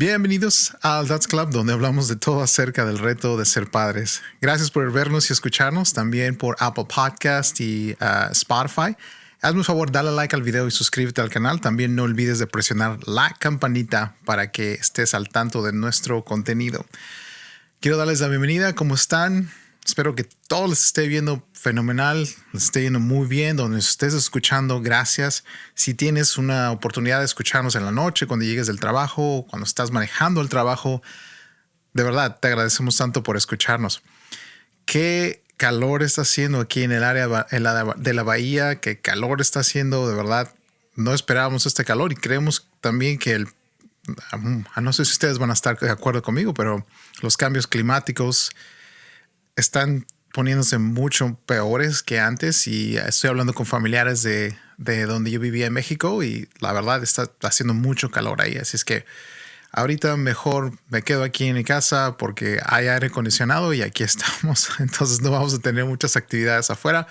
Bienvenidos al Dads Club, donde hablamos de todo acerca del reto de ser padres. Gracias por vernos y escucharnos, también por Apple Podcast y Spotify. Hazme un favor, dale like al video y suscríbete al canal. También no olvides de presionar la campanita para que estés al tanto de nuestro contenido. Quiero darles la bienvenida. ¿Cómo están? Espero que todo les esté viendo fenomenal, les esté yendo muy bien, donde estés escuchando, gracias. Si tienes una oportunidad de escucharnos en la noche, cuando llegues del trabajo, cuando estás manejando el trabajo, de verdad, te agradecemos tanto por escucharnos. Qué calor está haciendo aquí en el área de la bahía, qué calor está haciendo, de verdad. No esperábamos este calor y creemos también que no sé si ustedes van a estar de acuerdo conmigo, pero los cambios climáticos están poniéndose mucho peores que antes, y estoy hablando con familiares de donde yo vivía en México y la verdad está haciendo mucho calor ahí. Así es que ahorita mejor me quedo aquí en mi casa porque hay aire acondicionado y aquí estamos. Entonces no vamos a tener muchas actividades afuera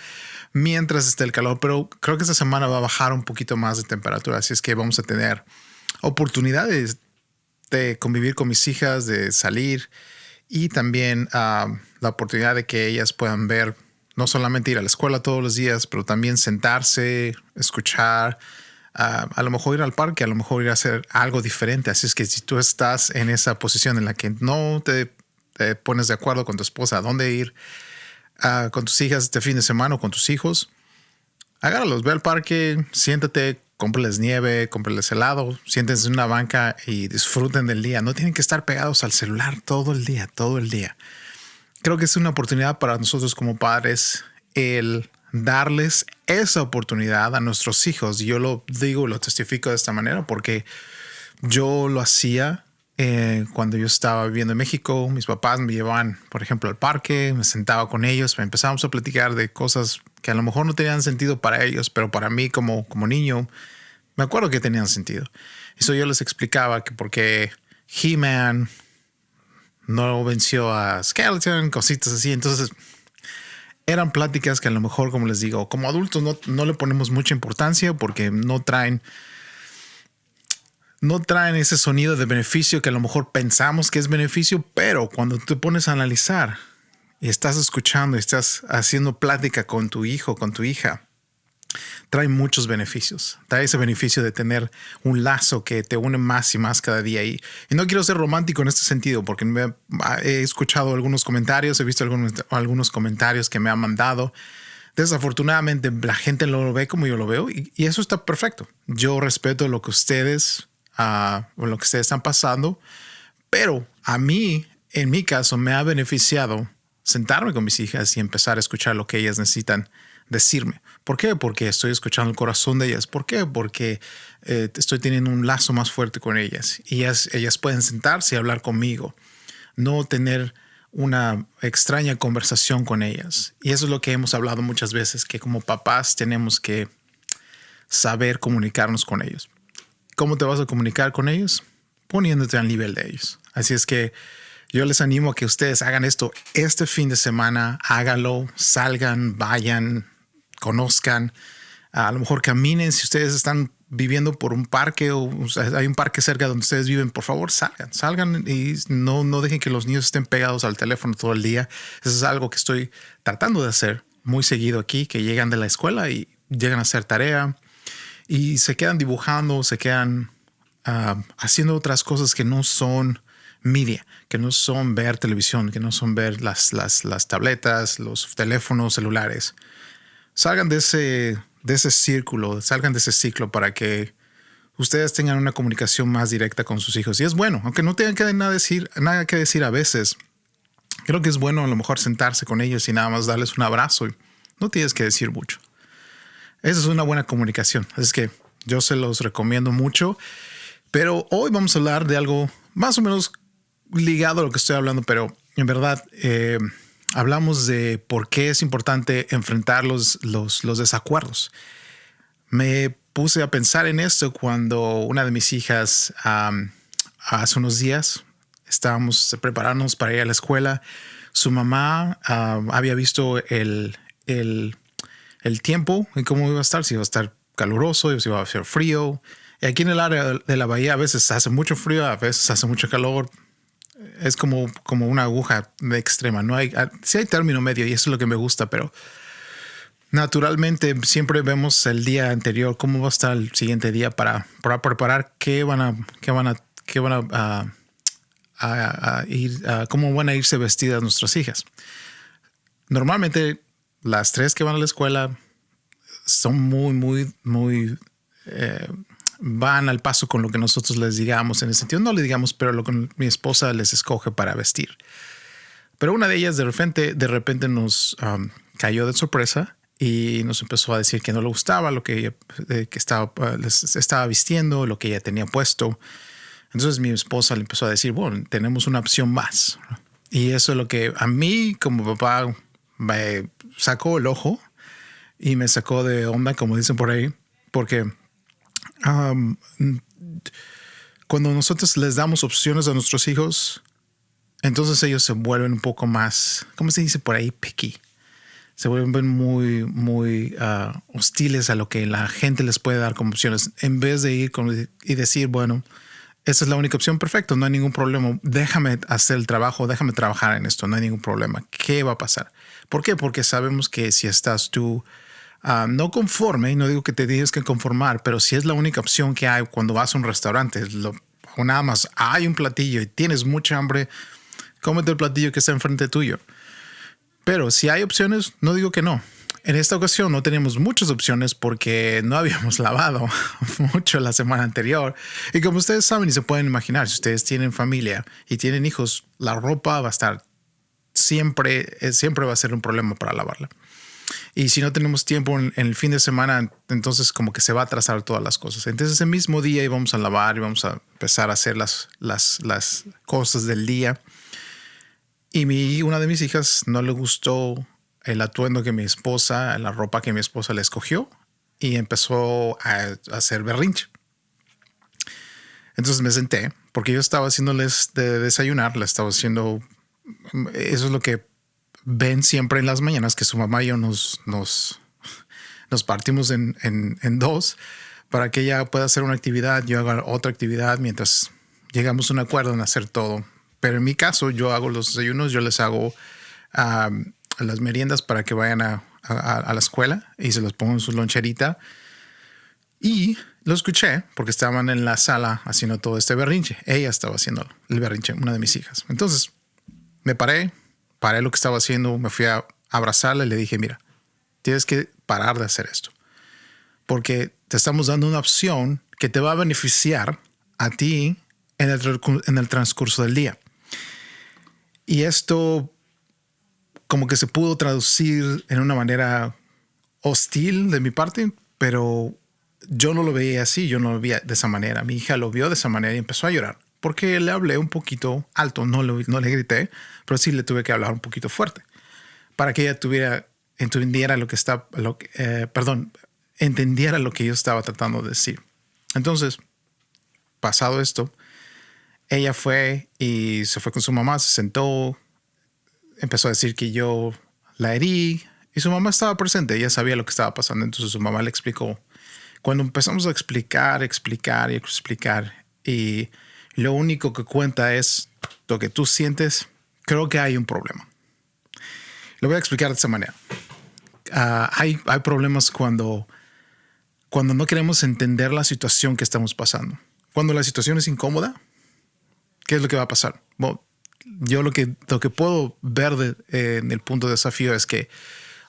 mientras esté el calor, pero creo que esta semana va a bajar un poquito más de temperatura. Así es que vamos a tener oportunidades de convivir con mis hijas, de salir y también la oportunidad de que ellas puedan ver, no solamente ir a la escuela todos los días, pero también sentarse, escuchar, a lo mejor ir al parque, a lo mejor ir a hacer algo diferente. Así es que si tú estás en esa posición en la que no te pones de acuerdo con tu esposa a dónde ir con tus hijas este fin de semana o con tus hijos, agárralos, ve al parque, siéntate, cómprales nieve, cómprales helado, siéntense en una banca y disfruten del día. No tienen que estar pegados al celular todo el día. Creo que es una oportunidad para nosotros como padres el darles esa oportunidad a nuestros hijos. Yo lo digo, lo testifico de esta manera porque yo lo hacía cuando yo estaba viviendo en México. Mis papás me llevaban, por ejemplo, al parque, me sentaba con ellos, empezábamos a platicar de cosas que a lo mejor no tenían sentido para ellos, pero para mí como niño me acuerdo que tenían sentido. Eso yo les explicaba que porque He-Man no venció a Skeleton, cositas así. Entonces eran pláticas que a lo mejor, como les digo, como adultos no le ponemos mucha importancia porque no traen ese sonido de beneficio que a lo mejor pensamos que es beneficio, pero cuando te pones a analizar y estás escuchando y estás haciendo plática con tu hijo, con tu hija, trae muchos beneficios. Trae ese beneficio de tener un lazo que te une más y más cada día. Y no quiero ser romántico en este sentido porque he escuchado algunos comentarios, he visto algunos comentarios que me han mandado. Desafortunadamente la gente no lo ve como yo lo veo y eso está perfecto. Yo respeto lo que ustedes están pasando, pero a mí, en mi caso, me ha beneficiado sentarme con mis hijas y empezar a escuchar lo que ellas necesitan decirme. ¿Por qué? Porque estoy escuchando el corazón de ellas. ¿Por qué? Porque estoy teniendo un lazo más fuerte con ellas. Y ellas pueden sentarse y hablar conmigo, no tener una extraña conversación con ellas. Y eso es lo que hemos hablado muchas veces, que como papás tenemos que saber comunicarnos con ellos. ¿Cómo te vas a comunicar con ellos? Poniéndote al nivel de ellos. Así es que yo les animo a que ustedes hagan esto este fin de semana. Háganlo, salgan, vayan, conozcan. A lo mejor caminen. Si ustedes están viviendo por un parque o sea, hay un parque cerca donde ustedes viven, por favor, salgan y no dejen que los niños estén pegados al teléfono todo el día. Eso es algo que estoy tratando de hacer muy seguido aquí, que llegan de la escuela y llegan a hacer tarea y se quedan dibujando, se quedan haciendo otras cosas que no son media, que no son ver televisión, que no son ver las tabletas, los teléfonos celulares. Salgan de ese círculo, salgan de ese ciclo para que ustedes tengan una comunicación más directa con sus hijos. Y es bueno, aunque no tengan nada que decir a veces. Creo que es bueno a lo mejor sentarse con ellos y nada más darles un abrazo. No tienes que decir mucho. Esa es una buena comunicación. Es que yo se los recomiendo mucho. Pero hoy vamos a hablar de algo más o menos ligado a lo que estoy hablando, pero en verdad hablamos de por qué es importante enfrentar los desacuerdos. Me puse a pensar en esto cuando una de mis hijas hace unos días estábamos preparándonos para ir a la escuela. Su mamá había visto el tiempo y cómo iba a estar, si iba a estar caluroso y si va a ser frío. Y aquí en el área de la bahía a veces hace mucho frío, a veces hace mucho calor. Es como una aguja extrema. Sí hay término medio y eso es lo que me gusta, pero naturalmente siempre vemos el día anterior, cómo va a estar el siguiente día para preparar cómo van a irse vestidas nuestras hijas. Normalmente las 3 que van a la escuela son muy van al paso con lo que nosotros les digamos, en el sentido no le digamos, pero lo que mi esposa les escoge para vestir. Pero una de ellas de repente nos cayó de sorpresa y nos empezó a decir que no le gustaba lo que ella les estaba vistiendo, lo que ella tenía puesto. Entonces mi esposa le empezó a decir, bueno, tenemos una opción más. Y eso es lo que a mí como papá me sacó el ojo y me sacó de onda, como dicen por ahí, porque cuando nosotros les damos opciones a nuestros hijos, entonces ellos se vuelven un poco más, ¿cómo se dice por ahí? Picky. Se vuelven muy hostiles a lo que la gente les puede dar como opciones. En vez de ir y decir, bueno, esa es la única opción, perfecto, no hay ningún problema. Déjame hacer el trabajo, déjame trabajar en esto, no hay ningún problema. ¿Qué va a pasar? ¿Por qué? Porque sabemos que si estás tú no conforme, y no digo que te tienes que conformar, pero si es la única opción que hay cuando vas a un restaurante, o nada más hay un platillo y tienes mucha hambre, cómete el platillo que está enfrente tuyo. Pero si hay opciones, no digo que no. En esta ocasión no teníamos muchas opciones porque no habíamos lavado mucho la semana anterior. Y como ustedes saben y se pueden imaginar, si ustedes tienen familia y tienen hijos, la ropa va a estar siempre va a ser un problema para lavarla. Y si no tenemos tiempo en el fin de semana, entonces como que se va a atrasar todas las cosas. Entonces ese mismo día íbamos a lavar y vamos a empezar a hacer las cosas del día. Y una de mis hijas no le gustó el atuendo que la ropa que mi esposa le escogió y empezó a hacer berrinche. Entonces me senté porque yo estaba haciéndoles de desayunar, le estaba haciendo, eso es lo que ven siempre en las mañanas, que su mamá y yo nos partimos en dos para que ella pueda hacer una actividad, yo haga otra actividad mientras llegamos a un acuerdo en hacer todo. Pero en mi caso, yo hago los desayunos, yo les hago las meriendas para que vayan a la escuela y se los pongo en su loncherita. Y lo escuché porque estaban en la sala haciendo todo este berrinche. Ella estaba haciendo el berrinche, una de mis hijas. Entonces me paré lo que estaba haciendo, me fui a abrazarla y le dije, mira, tienes que parar de hacer esto. Porque te estamos dando una opción que te va a beneficiar a ti en el transcurso del día. Y esto como que se pudo traducir en una manera hostil de mi parte, pero yo no lo veía así, yo no lo veía de esa manera. Mi hija lo vio de esa manera y empezó a llorar porque le hablé un poquito alto, no le grité, pero sí le tuve que hablar un poquito fuerte para que ella entendiera entendiera lo que yo estaba tratando de decir. Entonces, pasado esto, ella fue y se fue con su mamá, se sentó, empezó a decir que yo la herí y su mamá estaba presente, ella sabía lo que estaba pasando, entonces su mamá le explicó. Cuando empezamos a explicar y lo único que cuenta es lo que tú sientes, creo que hay un problema. Lo voy a explicar de esta manera. Hay problemas cuando no queremos entender la situación que estamos pasando. Cuando la situación es incómoda, ¿qué es lo que va a pasar? Bueno, yo lo que puedo ver en el punto de desafío es que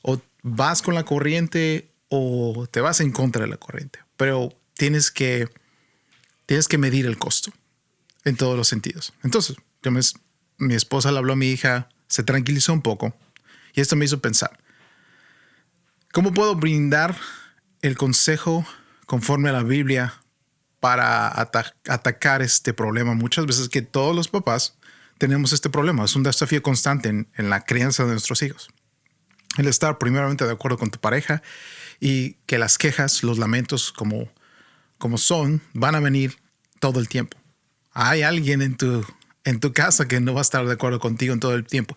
o vas con la corriente o te vas en contra de la corriente, pero tienes que medir el costo en todos los sentidos. Entonces, mi esposa le habló a mi hija, se tranquilizó un poco y esto me hizo pensar, ¿cómo puedo brindar el consejo conforme a la Biblia para atacar este problema? Muchas veces que todos los papás tenemos este problema. Es un desafío constante en la crianza de nuestros hijos. El estar primeramente de acuerdo con tu pareja y que las quejas, los lamentos como son, van a venir todo el tiempo. Hay alguien en tu casa que no va a estar de acuerdo contigo en todo el tiempo.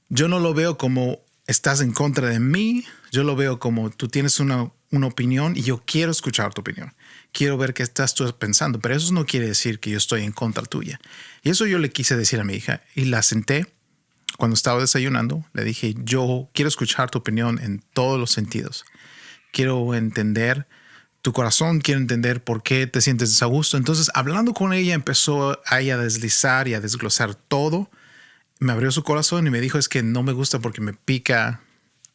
Yo no lo veo como estás en contra de mí. Yo lo veo como tú tienes una una opinión y yo quiero escuchar tu opinión. Quiero ver qué estás tú pensando, pero eso no quiere decir que yo estoy en contra tuya. Y eso yo le quise decir a mi hija y la senté cuando estaba desayunando. Le dije, yo quiero escuchar tu opinión en todos los sentidos. Quiero entender tu corazón, quiero entender por qué te sientes desagusto. Entonces, hablando con ella, empezó a ella a deslizar y a desglosar todo. Me abrió su corazón y me dijo, es que no me gusta porque me pica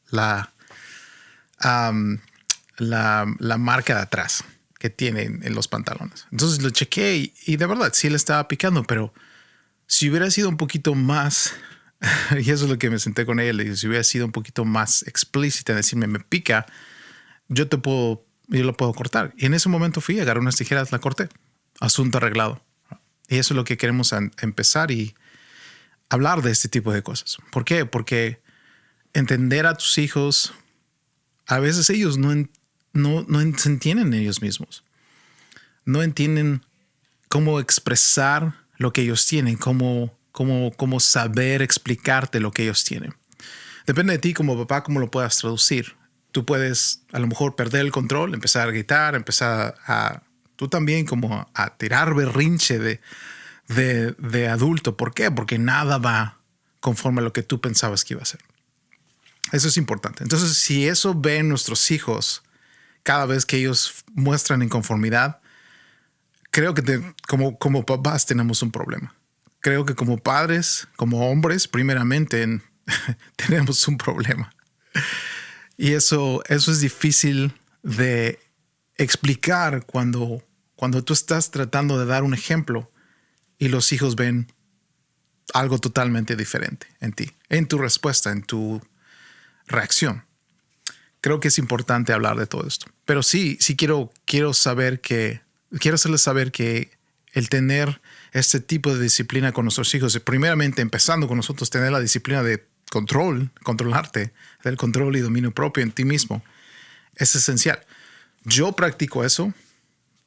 la marca de atrás que tiene en los pantalones. Entonces lo chequé y de verdad sí le estaba picando, pero si hubiera sido un poquito más, y eso es lo que me senté con ella, le dije, si hubiera sido un poquito más explícita, decirme me pica, yo lo puedo cortar. Y en ese momento fui, agarré unas tijeras, la corté. Asunto arreglado. Y eso es lo que queremos empezar y hablar de este tipo de cosas. ¿Por qué? Porque entender a tus hijos, a veces ellos no se entienden ellos mismos. No entienden cómo expresar lo que ellos tienen, cómo saber explicarte lo que ellos tienen. Depende de ti como papá cómo lo puedas traducir. Tú puedes a lo mejor perder el control, empezar a gritar, empezar tú también como a tirar berrinche de adulto. ¿Por qué? Porque nada va conforme a lo que tú pensabas que iba a ser. Eso es importante. Entonces, si eso ven nuestros hijos cada vez que ellos muestran inconformidad, creo que como papás tenemos un problema. Creo que como padres, como hombres, primeramente tenemos un problema. Y eso es difícil de explicar cuando tú estás tratando de dar un ejemplo y los hijos ven algo totalmente diferente en ti, en tu respuesta, en tu reacción. Creo que es importante hablar de todo esto. Pero sí quiero hacerles saber que el tener este tipo de disciplina con nuestros hijos, primeramente empezando con nosotros, tener la disciplina de controlarte, del control y dominio propio en ti mismo, es esencial. Yo practico eso,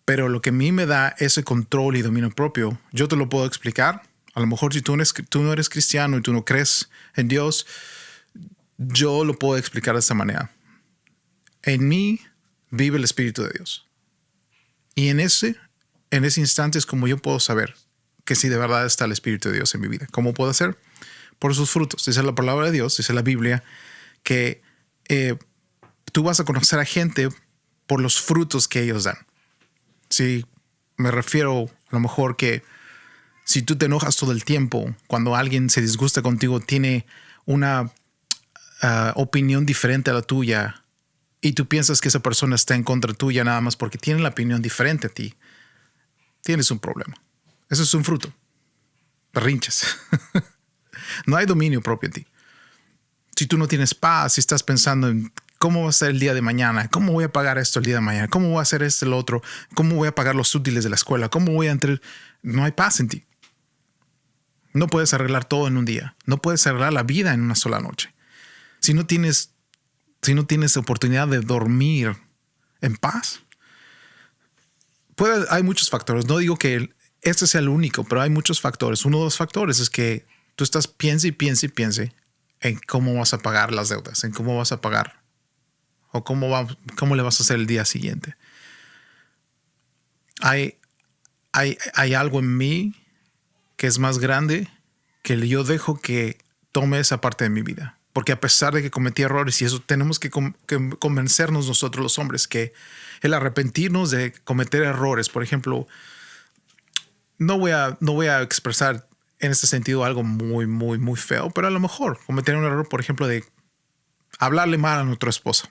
pero lo que a mí me da ese control y dominio propio, yo te lo puedo explicar. A lo mejor si tú no eres cristiano y tú no crees en Dios, yo lo puedo explicar de esta manera. En mí vive el Espíritu de Dios. Y en ese instante es como yo puedo saber que si de verdad está el Espíritu de Dios en mi vida. ¿Cómo puedo hacer? Por sus frutos. Dice la palabra de Dios, dice la Biblia, que tú vas a conocer a gente por los frutos que ellos dan. Sí, me refiero a lo mejor que si tú te enojas todo el tiempo, cuando alguien se disgusta contigo, tiene una opinión diferente a la tuya y tú piensas que esa persona está en contra tuya nada más porque tiene la opinión diferente a ti, tienes un problema. Eso es un fruto. Berrinches. No hay dominio propio en ti. Si tú no tienes paz, si estás pensando en cómo va a ser el día de mañana, cómo voy a pagar esto el día de mañana, cómo voy a hacer esto, lo otro, cómo voy a pagar los útiles de la escuela, cómo voy a entrar, no hay paz en ti. No puedes arreglar todo en un día. No puedes arreglar la vida en una sola noche. Si no tienes oportunidad de dormir en paz, hay muchos factores. No digo que este sea el único, pero hay muchos factores. Uno de los factores es que tú estás piense en cómo vas a pagar las deudas, en cómo vas a pagar o cómo le vas a hacer el día siguiente. Hay algo en mí que es más grande que yo dejo que tome esa parte de mi vida. Porque a pesar de que cometí errores, y eso tenemos que convencernos nosotros los hombres, que el arrepentirnos de cometer errores, por ejemplo, no voy a expresar en este sentido algo muy, muy, muy feo, pero a lo mejor cometer un error, por ejemplo, de hablarle mal a nuestra esposa.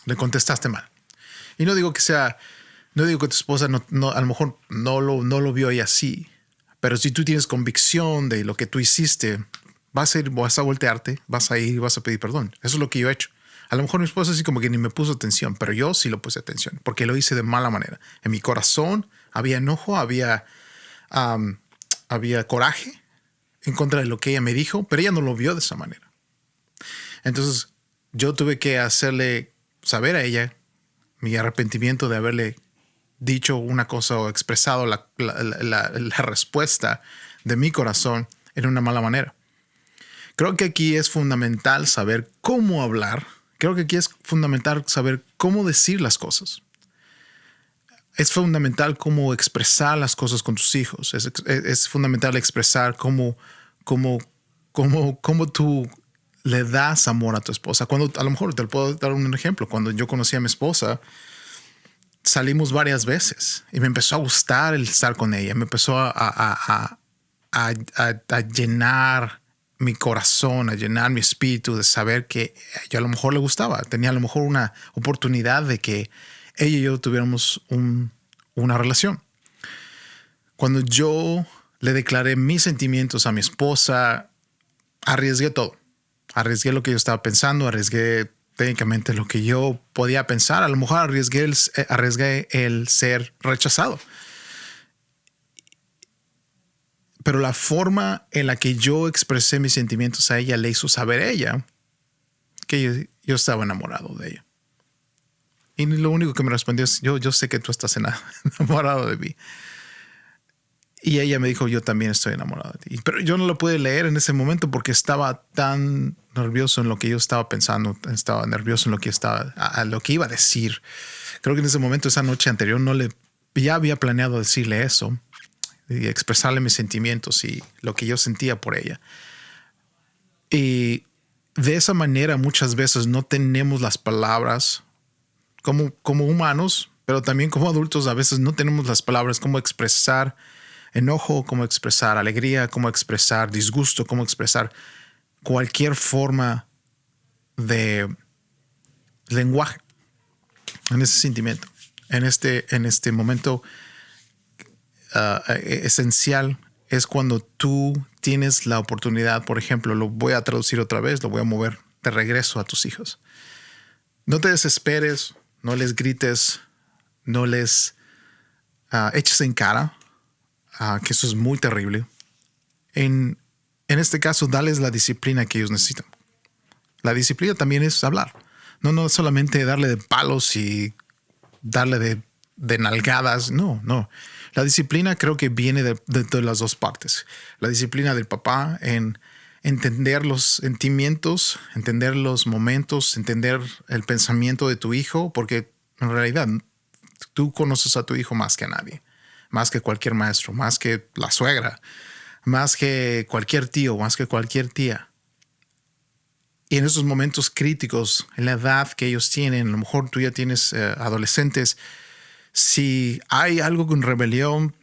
Le contestaste mal. Y no digo que tu esposa a lo mejor no lo vio ahí así, pero si tú tienes convicción de lo que tú hiciste, vas a voltearte, vas a ir y vas a pedir perdón. Eso es lo que yo he hecho. A lo mejor mi esposa así como que ni me puso atención, pero yo sí lo puse atención porque lo hice de mala manera. En mi corazón había enojo, había coraje en contra de lo que ella me dijo, pero ella no lo vio de esa manera. Entonces yo tuve que hacerle saber a ella mi arrepentimiento de haberle dicho una cosa o expresado la respuesta de mi corazón en una mala manera. Creo que aquí es fundamental saber cómo hablar Creo que aquí es fundamental saber cómo decir las cosas. Es fundamental cómo expresar las cosas con tus hijos. Es fundamental expresar cómo tú le das amor a tu esposa. Cuando, a lo mejor te puedo dar un ejemplo. Cuando yo conocí a mi esposa, salimos varias veces y me empezó a gustar el estar con ella. Me empezó a llenar mi corazón, a llenar mi espíritu de saber que yo a lo mejor le gustaba. Tenía a lo mejor una oportunidad de que ella y yo tuviéramos una relación. Cuando yo le declaré mis sentimientos a mi esposa, arriesgué todo. Arriesgué lo que yo estaba pensando, arriesgué técnicamente lo que yo podía pensar. A lo mejor arriesgué el ser rechazado. Pero la forma en la que yo expresé mis sentimientos a ella le hizo saber a ella que yo estaba enamorado de ella. Y lo único que me respondió es, yo sé que tú estás enamorado de mí. Y ella me dijo, yo también estoy enamorado de ti. Pero yo no lo pude leer en ese momento porque estaba tan nervioso en lo que yo estaba pensando. Estaba nervioso en lo que lo que iba a decir. Creo que en ese momento, esa noche anterior, ya había planeado decirle eso y expresarle mis sentimientos y lo que yo sentía por ella. Y de esa manera muchas veces no tenemos las palabras como humanos, pero también como adultos a veces no tenemos las palabras cómo expresar enojo, cómo expresar alegría, cómo expresar disgusto, cómo expresar cualquier forma de lenguaje en ese sentimiento, en este momento esencial. Es cuando tú tienes la oportunidad, por ejemplo, lo voy a traducir otra vez, lo voy a mover de regreso a tus hijos. No te desesperes, no les grites, no les eches en cara, que eso es muy terrible. En este caso, dales la disciplina que ellos necesitan. La disciplina también es hablar. No solamente darle de palos y darle de nalgadas. No. La disciplina creo que viene de las dos partes. La disciplina del papá en entender los sentimientos, entender los momentos, entender el pensamiento de tu hijo, porque en realidad tú conoces a tu hijo más que a nadie, más que cualquier maestro, más que la suegra, más que cualquier tío, más que cualquier tía. Y en esos momentos críticos, en la edad que ellos tienen, a lo mejor tú ya tienes adolescentes, si hay algo con rebelión,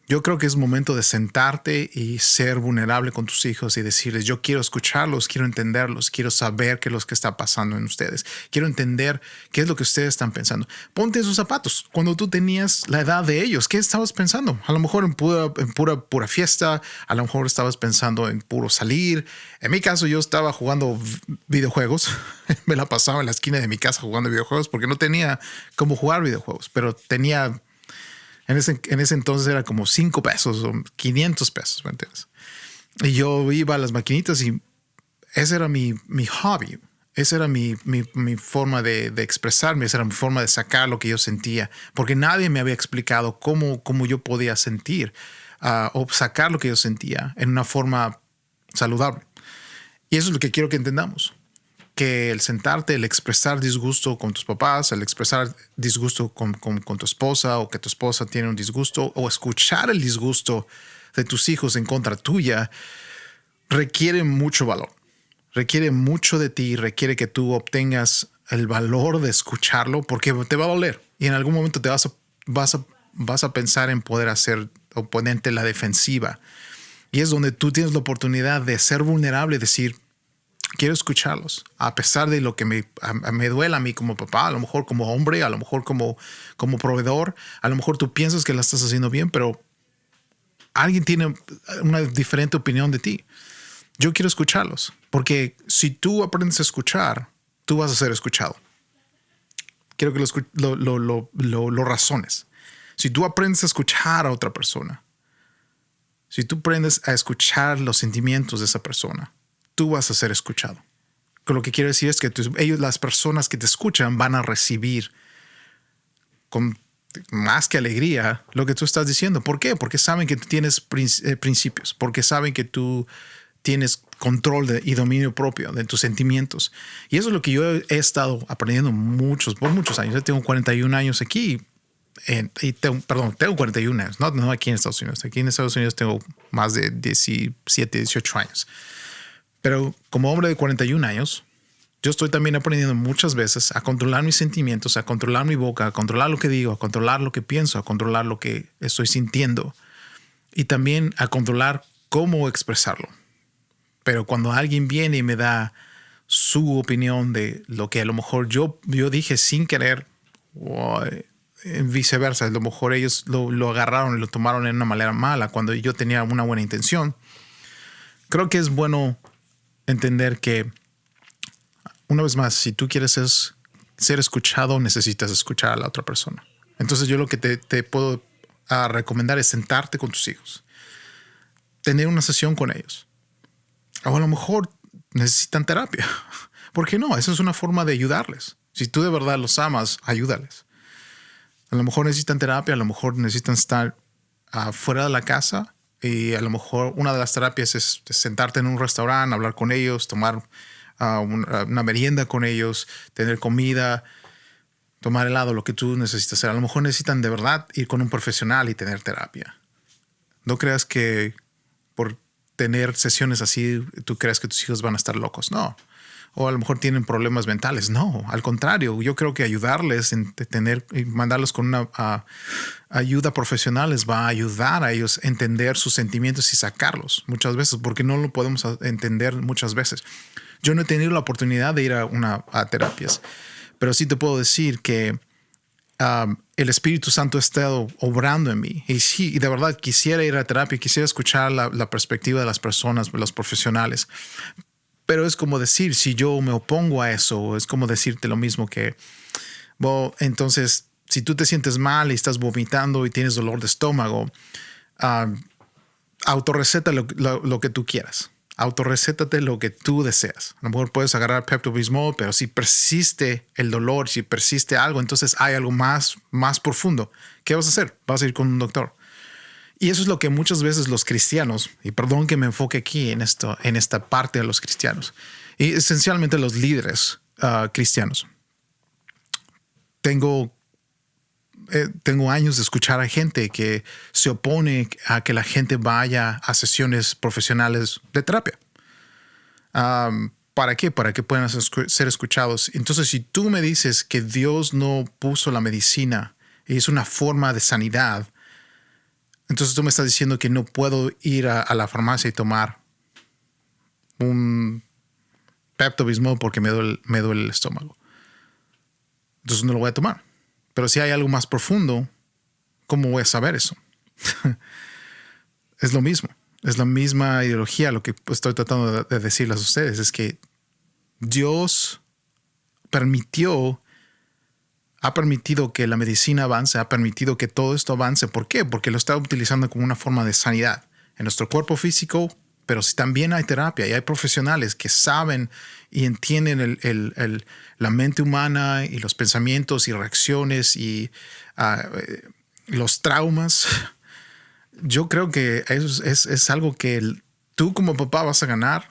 yo creo que es momento de sentarte y ser vulnerable con tus hijos y decirles, yo quiero escucharlos, quiero entenderlos, quiero saber qué es lo que está pasando en ustedes. Quiero entender qué es lo que ustedes están pensando. Ponte en sus zapatos. Cuando tú tenías la edad de ellos, ¿qué estabas pensando? A lo mejor en pura fiesta, a lo mejor estabas pensando en puro salir. En mi caso, yo estaba jugando videojuegos. Me la pasaba en la esquina de mi casa jugando videojuegos porque no tenía cómo jugar videojuegos, pero tenía... En ese entonces era como $5 o $500, ¿me entiendes? Y yo iba a las maquinitas y ese era mi hobby. Esa era mi forma de expresarme, esa era mi forma de sacar lo que yo sentía, porque nadie me había explicado cómo yo podía sentir o sacar lo que yo sentía en una forma saludable. Y eso es lo que quiero que entendamos. Que el sentarte, el expresar disgusto con tus papás, el expresar disgusto con tu esposa o que tu esposa tiene un disgusto o escuchar el disgusto de tus hijos en contra tuya requiere mucho valor, requiere mucho de ti, requiere que tú obtengas el valor de escucharlo porque te va a doler y en algún momento te vas a pensar en poder hacer o ponerte la defensiva y es donde tú tienes la oportunidad de ser vulnerable y decir, quiero escucharlos, a pesar de lo que me duela a mí como papá, a lo mejor como hombre, a lo mejor como proveedor, a lo mejor tú piensas que la estás haciendo bien, pero alguien tiene una diferente opinión de ti. Yo quiero escucharlos, porque si tú aprendes a escuchar, tú vas a ser escuchado. Quiero que lo razones. Si tú aprendes a escuchar a otra persona, si tú aprendes a escuchar los sentimientos de esa persona, tú vas a ser escuchado. Lo que quiero decir es que las personas que te escuchan van a recibir con más que alegría lo que tú estás diciendo. ¿Por qué? Porque saben que tú tienes principios, porque saben que tú tienes control y dominio propio de tus sentimientos. Y eso es lo que yo he estado aprendiendo por muchos años. Yo tengo 41 años aquí. Tengo 41 años, no aquí en Estados Unidos. Aquí en Estados Unidos tengo más de 17, 18 años. Pero como hombre de 41 años, yo estoy también aprendiendo muchas veces a controlar mis sentimientos, a controlar mi boca, a controlar lo que digo, a controlar lo que pienso, a controlar lo que estoy sintiendo y también a controlar cómo expresarlo. Pero cuando alguien viene y me da su opinión de lo que a lo mejor yo dije sin querer, o viceversa, a lo mejor ellos lo agarraron y lo tomaron en una manera mala cuando yo tenía una buena intención. Creo que es bueno entender que, una vez más, si tú quieres ser escuchado, necesitas escuchar a la otra persona. Entonces yo lo que te puedo recomendar es sentarte con tus hijos, tener una sesión con ellos. O a lo mejor necesitan terapia. ¿Por qué no? Esa es una forma de ayudarles. Si tú de verdad los amas, ayúdales. A lo mejor necesitan terapia, a lo mejor necesitan estar fuera de la casa y a lo mejor una de las terapias es sentarte en un restaurante, hablar con ellos, tomar una merienda con ellos, tener comida, tomar helado, lo que tú necesitas hacer. A lo mejor necesitan de verdad ir con un profesional y tener terapia. No creas que por tener sesiones así tú creas que tus hijos van a estar locos. No. O a lo mejor tienen problemas mentales. No, al contrario, yo creo que ayudarles y mandarlos con una ayuda profesional les va a ayudar a ellos a entender sus sentimientos y sacarlos muchas veces, porque no lo podemos entender muchas veces. Yo no he tenido la oportunidad de ir a terapias, pero sí te puedo decir que el Espíritu Santo ha estado obrando en mí. Y sí, y de verdad quisiera ir a terapia, quisiera escuchar la perspectiva de las personas, los profesionales. Pero es como decir, si yo me opongo a eso, es como decirte lo mismo que, bueno, entonces, si tú te sientes mal y estás vomitando y tienes dolor de estómago, autorreceta lo que tú quieras. Autorrecétate lo que tú deseas. A lo mejor puedes agarrar Pepto-Bismol, pero si persiste el dolor, si persiste algo, entonces hay algo más profundo. ¿Qué vas a hacer? Vas a ir con un doctor. Y eso es lo que muchas veces los cristianos, y perdón que me enfoque aquí en esta parte de los cristianos, y esencialmente los líderes cristianos. Tengo años de escuchar a gente que se opone a que la gente vaya a sesiones profesionales de terapia. ¿Para qué? Para que puedan ser escuchados. Entonces, si tú me dices que Dios no puso la medicina y es una forma de sanidad, entonces tú me estás diciendo que no puedo ir a la farmacia y tomar un Pepto-Bismol porque me duele el estómago. Entonces no lo voy a tomar. Pero si hay algo más profundo, ¿cómo voy a saber eso? Es lo mismo. Es la misma ideología. Lo que estoy tratando de decirles a ustedes es que Dios ha permitido que la medicina avance, ha permitido que todo esto avance. ¿Por qué? Porque lo está utilizando como una forma de sanidad en nuestro cuerpo físico, pero si también hay terapia y hay profesionales que saben y entienden la mente humana y los pensamientos y reacciones y los traumas. Yo creo que eso es algo que tú como papá vas a ganar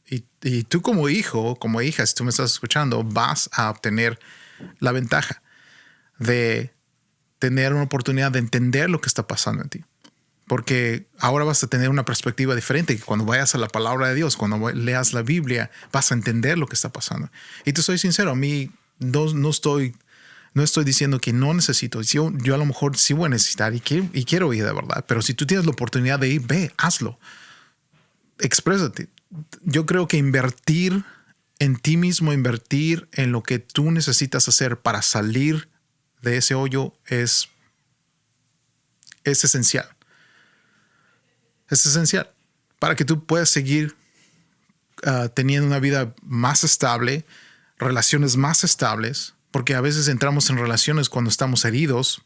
y tú como hijo, como hija, si tú me estás escuchando, vas a obtener la ventaja de tener una oportunidad de entender lo que está pasando en ti. Porque ahora vas a tener una perspectiva diferente, que cuando vayas a la palabra de Dios, cuando leas la Biblia, vas a entender lo que está pasando. Y te soy sincero, a mí no estoy diciendo que no necesito. Yo a lo mejor sí voy a necesitar y quiero ir de verdad. Pero si tú tienes la oportunidad de ir, ve, hazlo. Exprésate. Yo creo que invertir en ti mismo, invertir en lo que tú necesitas hacer para salir de ese hoyo es esencial. Es esencial para que tú puedas seguir teniendo una vida más estable, relaciones más estables, porque a veces entramos en relaciones cuando estamos heridos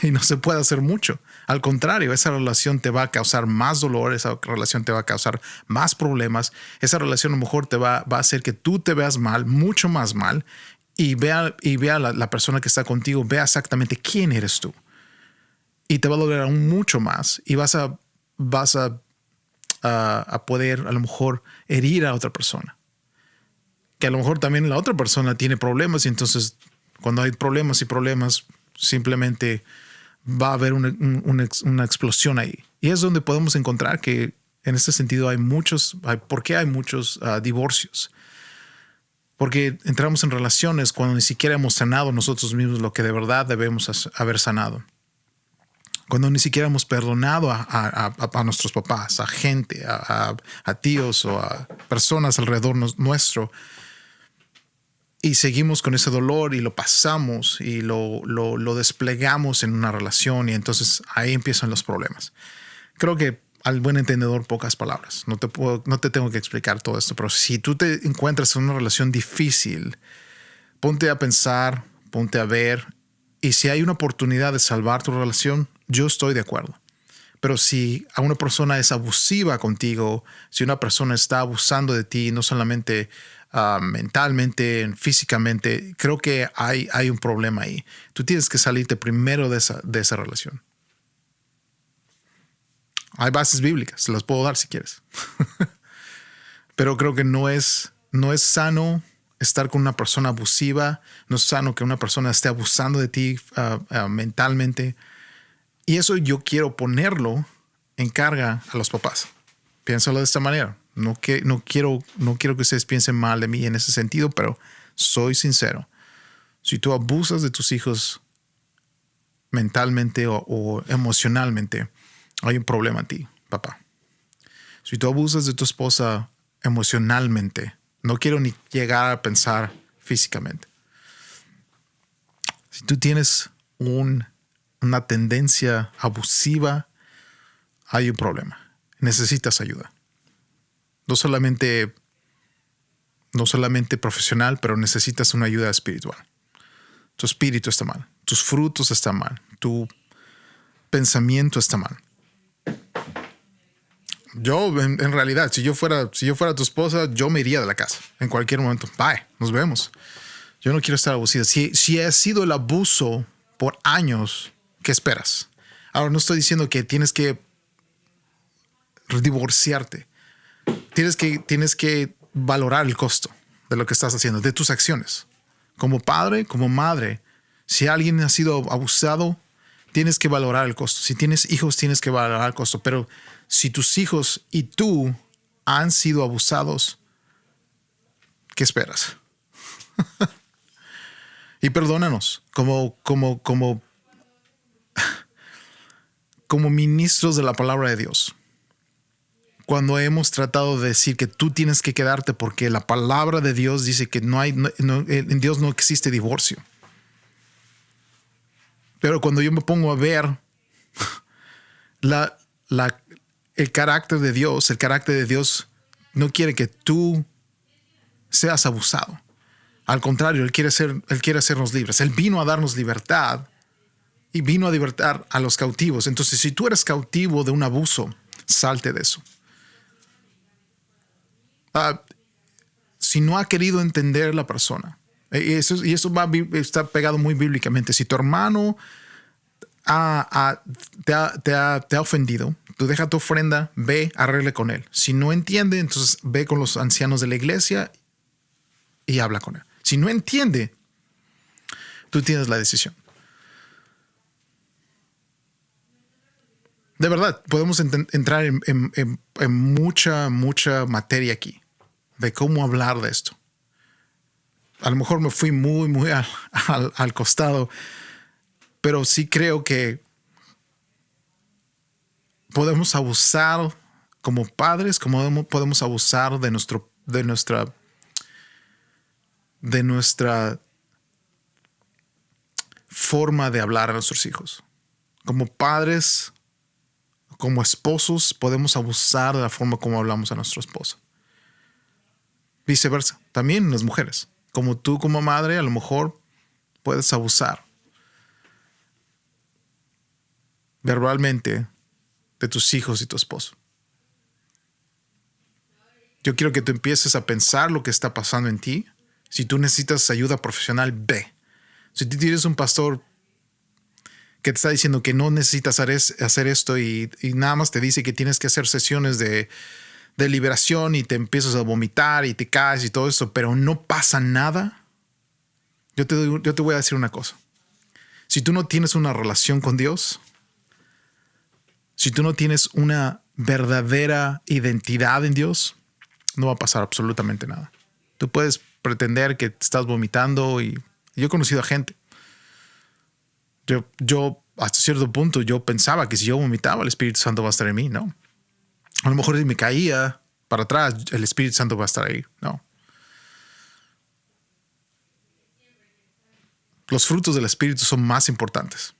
y no se puede hacer mucho. Al contrario, esa relación te va a causar más dolor, esa relación te va a causar más problemas, esa relación a lo mejor te va a hacer que tú te veas mal, mucho más mal, y vea la persona que está contigo, vea exactamente quién eres tú. Y te va a doler aún mucho más y vas a a poder a lo mejor herir a otra persona. Que a lo mejor también la otra persona tiene problemas y entonces cuando hay problemas y problemas simplemente va a haber una explosión ahí. Y es donde podemos encontrar que en este sentido ¿por qué hay muchos divorcios? Porque entramos en relaciones cuando ni siquiera hemos sanado nosotros mismos lo que de verdad debemos haber sanado. Cuando ni siquiera hemos perdonado a nuestros papás, a gente, a tíos o a personas alrededor nuestro. Y seguimos con ese dolor y lo pasamos y lo desplegamos en una relación y entonces ahí empiezan los problemas. Creo que al buen entendedor pocas palabras. No te tengo que explicar todo esto, pero si tú te encuentras en una relación difícil, ponte a pensar, ponte a ver y si hay una oportunidad de salvar tu relación, yo estoy de acuerdo. Pero si a una persona es abusiva contigo, si una persona está abusando de ti, no solamente mentalmente, físicamente, creo que hay un problema ahí. Tú tienes que salirte primero de esa relación. Hay bases bíblicas, se las puedo dar si quieres. Pero creo que no es sano estar con una persona abusiva, no es sano que una persona esté abusando de ti mentalmente. Y eso yo quiero ponerlo en carga a los papás. Piénsalo de esta manera. No quiero que ustedes piensen mal de mí en ese sentido, pero soy sincero. Si tú abusas de tus hijos mentalmente o emocionalmente, hay un problema en ti, papá. Si tú abusas de tu esposa emocionalmente, no quiero ni llegar a pensar físicamente. Si tú tienes una tendencia abusiva, hay un problema. Necesitas ayuda. No solamente profesional, pero necesitas una ayuda espiritual. Tu espíritu está mal. Tus frutos están mal. Tu pensamiento está mal. Yo, en realidad, si yo fuera tu esposa, yo me iría de la casa en cualquier momento. Bye, nos vemos. Yo no quiero estar abusiva. Si ha sido el abuso por años, ¿qué esperas? Ahora, no estoy diciendo que tienes que divorciarte. Tienes que valorar el costo de lo que estás haciendo, de tus acciones. Como padre, como madre, si alguien ha sido abusado, tienes que valorar el costo. Si tienes hijos, tienes que valorar el costo. Pero si tus hijos y tú han sido abusados, ¿qué esperas? Y perdónanos, como ministros de la palabra de Dios. Cuando hemos tratado de decir que tú tienes que quedarte porque la palabra de Dios dice que en Dios no existe divorcio. Pero cuando yo me pongo a ver el carácter de Dios no quiere que tú seas abusado. Al contrario, Él quiere hacernos libres. Él vino a darnos libertad y vino a libertar a los cautivos. Entonces, si tú eres cautivo de un abuso, salte de eso. Si no ha querido entender la persona, y eso está pegado muy bíblicamente. Si tu hermano te ha ofendido, tú deja tu ofrenda, ve, arregle con él. Si no entiende, entonces ve con los ancianos de la iglesia y habla con él. Si no entiende, tú tienes la decisión. De verdad, podemos entrar en mucha materia aquí de cómo hablar de esto. A lo mejor me fui muy al costado, pero sí creo que podemos abusar como padres, como podemos abusar de nuestra forma de hablar a nuestros hijos. Como padres, como esposos, podemos abusar de la forma como hablamos a nuestra esposa. Viceversa, también las mujeres. Como tú como madre, a lo mejor puedes abusar verbalmente de tus hijos y tu esposo. Yo quiero que tú empieces a pensar lo que está pasando en ti. Si tú necesitas ayuda profesional, ve. Si tú tienes un pastor que te está diciendo que no necesitas hacer esto y nada más te dice que tienes que hacer sesiones de liberación y te empiezas a vomitar y te caes y todo eso, pero no pasa nada, yo te voy a decir una cosa. Si tú no tienes una relación con Dios, si tú no tienes una verdadera identidad en Dios, no va a pasar absolutamente nada. Tú puedes pretender que te estás vomitando y yo he conocido a gente. Yo hasta cierto punto yo pensaba que si yo vomitaba el Espíritu Santo va a estar en mí. No. A lo mejor si me caía para atrás el Espíritu Santo va a estar ahí. No. Los frutos del Espíritu son más importantes.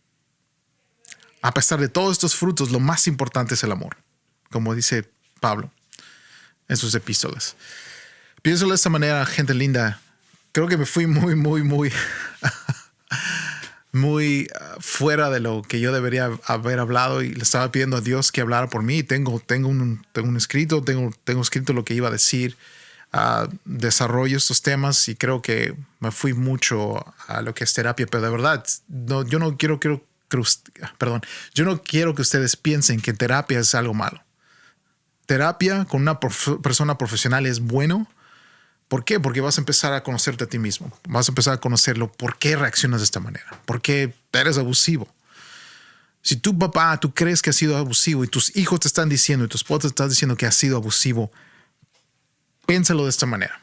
A pesar de todos estos frutos, lo más importante es el amor, como dice Pablo en sus epístolas. Piénsalo de esta manera, gente linda. Creo que me fui muy fuera de lo que yo debería haber hablado y le estaba pidiendo a Dios que hablara por mí. Tengo un escrito, tengo escrito lo que iba a decir. Desarrollo estos temas y creo que me fui mucho a lo que es terapia, pero de verdad, yo no quiero que ustedes piensen que terapia es algo malo. Terapia con una persona profesional es bueno. ¿Por qué? Porque vas a empezar a conocerte a ti mismo. Vas a empezar a conocerlo. ¿Por qué reaccionas de esta manera? ¿Por qué eres abusivo? Si tu papá, tú crees que ha sido abusivo y tus hijos te están diciendo y tu esposa te está diciendo que ha sido abusivo, piénsalo de esta manera.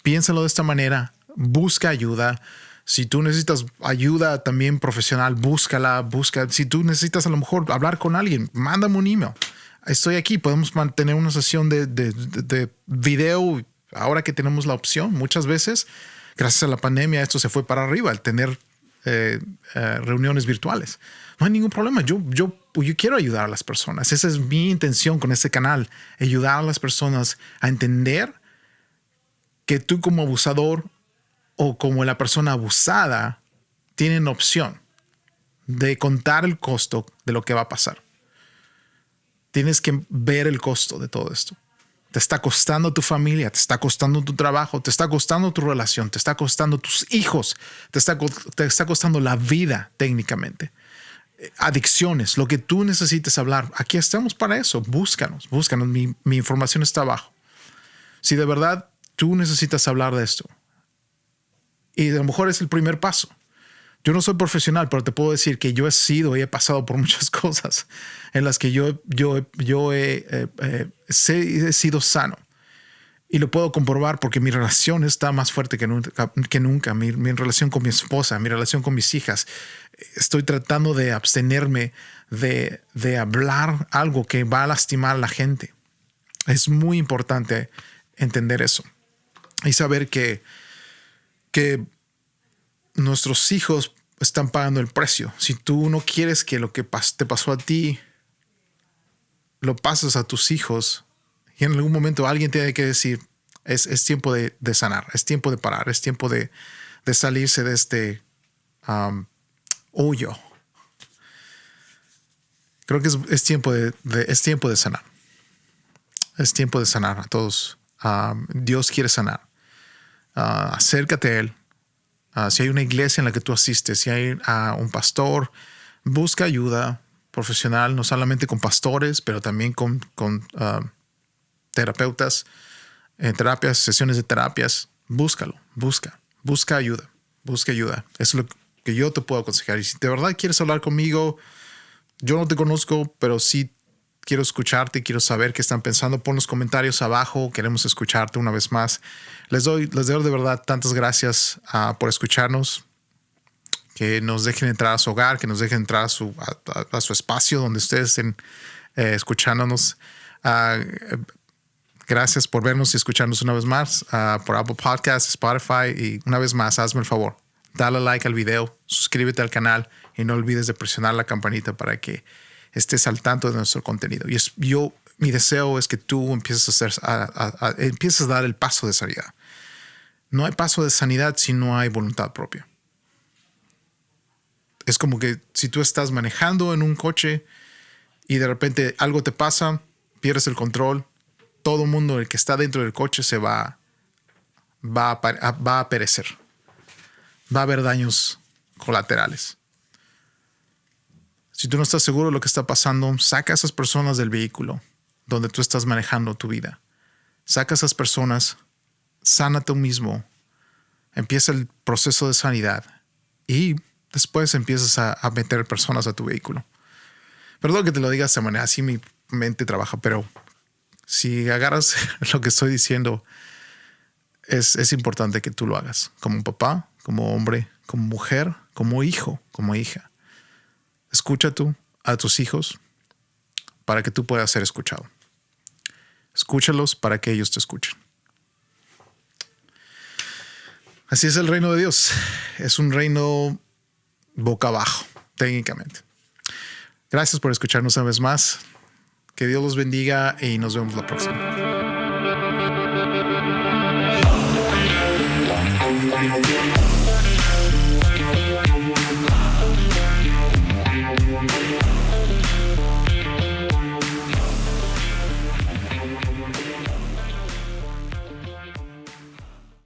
Piénsalo de esta manera. Busca ayuda. Si tú necesitas ayuda también profesional, búscala. Si tú necesitas a lo mejor hablar con alguien, mándame un email. Estoy aquí. Podemos mantener una sesión de video. Ahora que tenemos la opción, muchas veces, gracias a la pandemia, esto se fue para arriba, al tener reuniones virtuales. No hay ningún problema. Yo quiero ayudar a las personas. Esa es mi intención con este canal, ayudar a las personas a entender que tú como abusador o como la persona abusada tienen opción de contar el costo de lo que va a pasar. Tienes que ver el costo de todo esto. Te está costando tu familia, te está costando tu trabajo, te está costando tu relación, te está costando tus hijos, te está costando la vida técnicamente. Adicciones, lo que tú necesites hablar. Aquí estamos para eso. Búscanos. Mi información está abajo. Si de verdad tú necesitas hablar de esto, y a lo mejor es el primer paso. Yo no soy profesional, pero te puedo decir que yo he sido y he pasado por muchas cosas en las que yo he sido sano. Y lo puedo comprobar porque mi relación está más fuerte que nunca. Mi relación con mi esposa, mi relación con mis hijas. Estoy tratando de abstenerme de hablar algo que va a lastimar a la gente. Es muy importante entender eso. Y saber que nuestros hijos están pagando el precio. Si tú no quieres que lo que te pasó a ti lo pases a tus hijos, y en algún momento alguien tiene que decir, es tiempo de sanar, es tiempo de parar, es tiempo de salirse de este hoyo. Creo que es tiempo de sanar. Es tiempo de sanar a todos. Dios quiere sanar. Acércate a Él. Si hay una iglesia en la que tú asistes, si hay un pastor, busca ayuda profesional, no solamente con pastores, pero también con terapeutas, terapias, sesiones de terapias. Busca ayuda. Busca ayuda. Eso es lo que yo te puedo aconsejar. Y si de verdad quieres hablar conmigo, yo no te conozco, pero sí quiero escucharte, quiero saber qué están pensando. Pon los comentarios abajo, queremos escucharte una vez más. Les doy de verdad tantas gracias por escucharnos, que nos dejen entrar a su hogar, que nos dejen entrar a su espacio donde ustedes estén escuchándonos. Gracias por vernos y escucharnos una vez más por Apple Podcasts, Spotify, y una vez más, hazme el favor, dale like al video, suscríbete al canal y no olvides de presionar la campanita para que estés al tanto de nuestro contenido. Y mi deseo es que tú empieces empieces a dar el paso de sanidad. No hay paso de sanidad si no hay voluntad propia. Es como que si tú estás manejando en un coche y de repente algo te pasa, pierdes el control, todo el mundo, el que está dentro del coche, se va a perecer. Va a haber daños colaterales. Si tú no estás seguro de lo que está pasando, saca a esas personas del vehículo donde tú estás manejando tu vida. Saca a esas personas, sana tú mismo, empieza el proceso de sanidad y después empiezas a meter personas a tu vehículo. Perdón que te lo diga de esta manera, así mi mente trabaja, pero si agarras lo que estoy diciendo, es importante que tú lo hagas como papá, como hombre, como mujer, como hijo, como hija. Escucha tú a tus hijos para que tú puedas ser escuchado. Escúchalos para que ellos te escuchen. Así es el reino de Dios. Es un reino boca abajo, técnicamente. Gracias por escucharnos una vez más. Que Dios los bendiga y nos vemos la próxima.